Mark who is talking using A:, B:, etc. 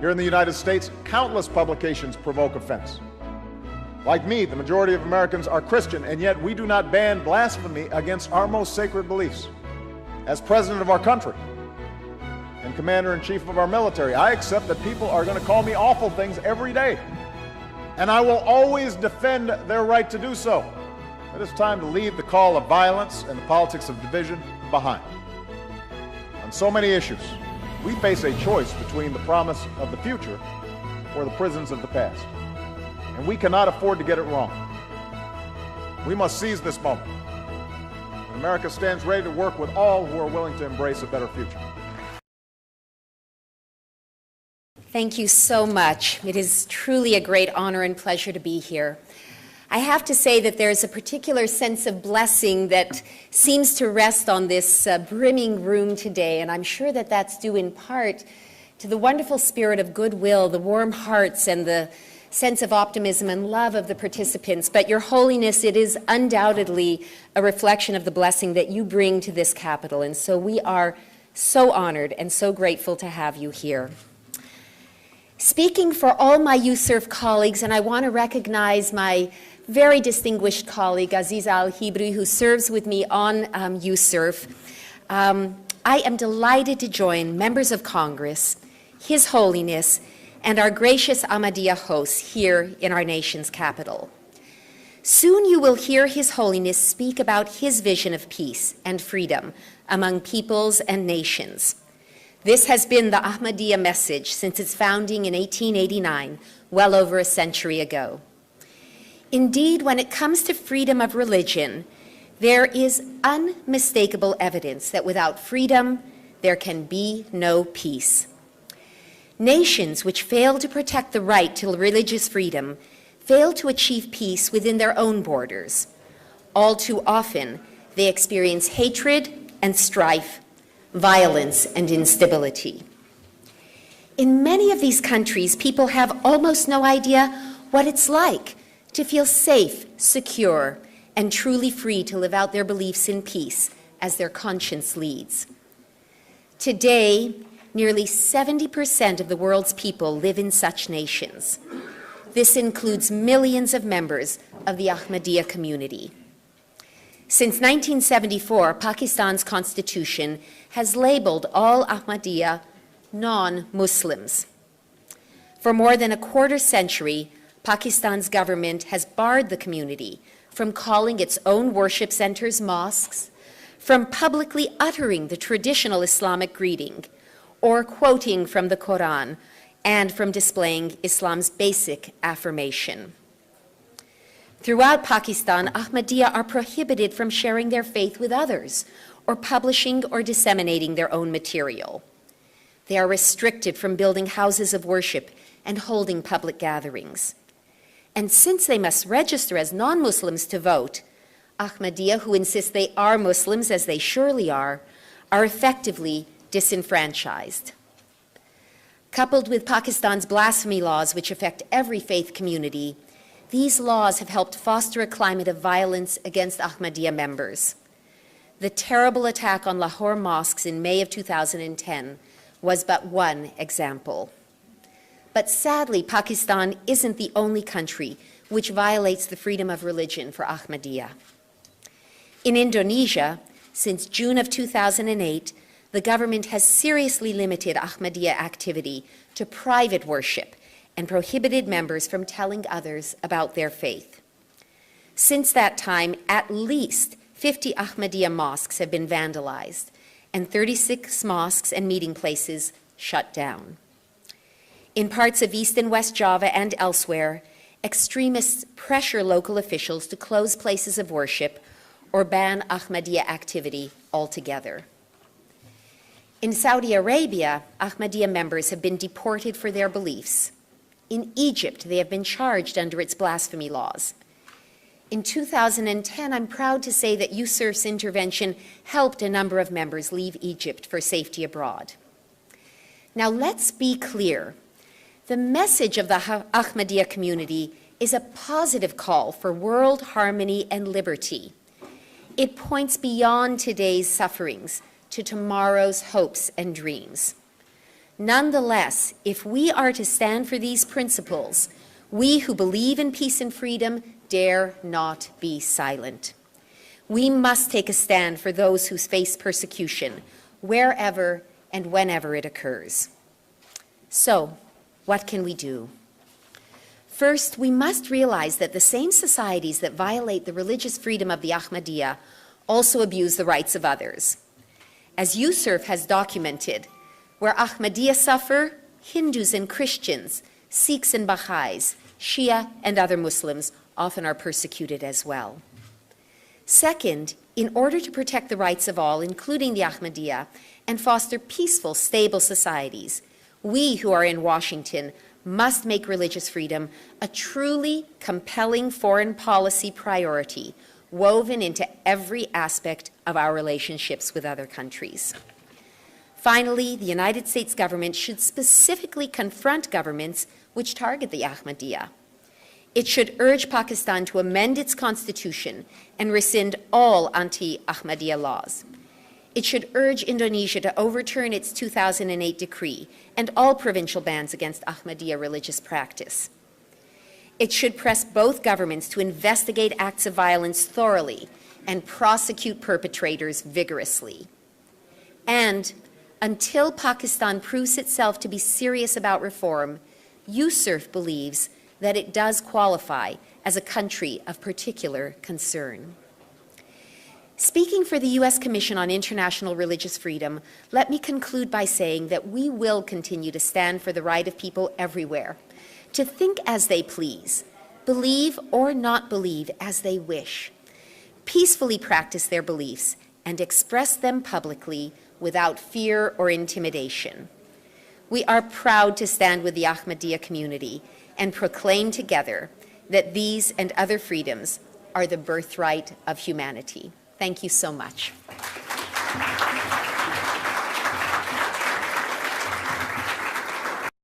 A: Here in the United States, countless publications provoke offense. Like me, the majority of Americans are Christian, and yet we do not ban blasphemy against our most sacred beliefs. As president of our country and commander-in-chief of our military, I accept that people are going to call me awful things every day, and I will always defend their right to do so. It is time to leave the call of violence and the politics of division behind. On so many issues, we face a choice between the promise of the future or the prisons of the past. And we cannot afford to get it wrong. We must seize this moment. And America stands ready to work with all who are willing to embrace a better future.
B: Thank you so much. It is truly a great honor and pleasure to be here. I have to say that there's a particular sense of blessing that seems to rest on this brimming room today, and I'm sure that that's due in part to the wonderful spirit of goodwill, the warm hearts, and the sense of optimism and love of the participants. But Your Holiness, it is undoubtedly a reflection of the blessing that you bring to this capital, and so we are so honored and so grateful to have you here. Speaking for all my USERF colleagues, and I want to recognize my very distinguished colleague, Aziza Al-Hibri, who serves with me on USERF, I am delighted to join members of Congress, His Holiness, and our gracious Ahmadiyya hosts here in our nation's capital. Soon you will hear His Holiness speak about his vision of peace and freedom among peoples and nations. This has been the Ahmadiyya message since its founding in 1889, well over a century ago. Indeed, when it comes to freedom of religion, there is unmistakable evidence that without freedom, there can be no peace. Nations which fail to protect the right to religious freedom fail to achieve peace within their own borders. All too often, they experience hatred and strife, violence and instability. In many of these countries, people have almost no idea what it's like to feel safe, secure, and truly free to live out their beliefs in peace as their conscience leads. Today, nearly 70% of the world's people live in such nations. This includes millions of members of the Ahmadiyya community. Since 1974, Pakistan's constitution has labeled all Ahmadiyya non-Muslims. For more than a quarter century, Pakistan's government has barred the community from calling its own worship centers mosques, from publicly uttering the traditional Islamic greeting, or quoting from the Quran, and from displaying Islam's basic affirmation. Throughout Pakistan, Ahmadiyya are prohibited from sharing their faith with others, or publishing or disseminating their own material. They are restricted from building houses of worship and holding public gatherings. And since they must register as non-Muslims to vote, Ahmadiyya, who insist they are Muslims, as they surely are effectively disenfranchised. Coupled with Pakistan's blasphemy laws, which affect every faith community, these laws have helped foster a climate of violence against Ahmadiyya members. The terrible attack on Lahore mosques in May of 2010 was but one example. But sadly, Pakistan isn't the only country which violates the freedom of religion for Ahmadiyya. In Indonesia, since June of 2008, the government has seriously limited Ahmadiyya activity to private worship and prohibited members from telling others about their faith. Since that time, at least 50 Ahmadiyya mosques have been vandalized and 36 mosques and meeting places shut down. In parts of East and West Java and elsewhere, extremists pressure local officials to close places of worship or ban Ahmadiyya activity altogether. In Saudi Arabia, Ahmadiyya members have been deported for their beliefs. In Egypt, they have been charged under its blasphemy laws. In 2010, I'm proud to say that USERF's intervention helped a number of members leave Egypt for safety abroad. Now, let's be clear. The message of the Ahmadiyya community is a positive call for world harmony and liberty. It points beyond today's sufferings to tomorrow's hopes and dreams. Nonetheless, if we are to stand for these principles, we who believe in peace and freedom dare not be silent. We must take a stand for those who face persecution, wherever and whenever it occurs. So, what can we do? First, we must realize that the same societies that violate the religious freedom of the Ahmadiyya also abuse the rights of others. As Yusuf has documented, where Ahmadiyya suffer, Hindus and Christians, Sikhs and Baha'is, Shia and other Muslims often are persecuted as well. Second, in order to protect the rights of all, including the Ahmadiyya, and foster peaceful, stable societies, we who are in Washington must make religious freedom a truly compelling foreign policy priority, woven into every aspect of our relationships with other countries. Finally, the United States government should specifically confront governments which target the Ahmadiyya. It should urge Pakistan to amend its constitution and rescind all anti-Ahmadiyya laws. It should urge Indonesia to overturn its 2008 decree and all provincial bans against Ahmadiyya religious practice. It should press both governments to investigate acts of violence thoroughly and prosecute perpetrators vigorously. And until Pakistan proves itself to be serious about reform, Yusuf believes that it does qualify as a country of particular concern. Speaking for the U.S. Commission on International Religious Freedom, let me conclude by saying that we will continue to stand for the right of people everywhere to think as they please, believe or not believe as they wish, peacefully practice their beliefs, and express them publicly without fear or intimidation. We are proud to stand with the Ahmadiyya community and proclaim together that these and other freedoms are the birthright of humanity. Thank you so much.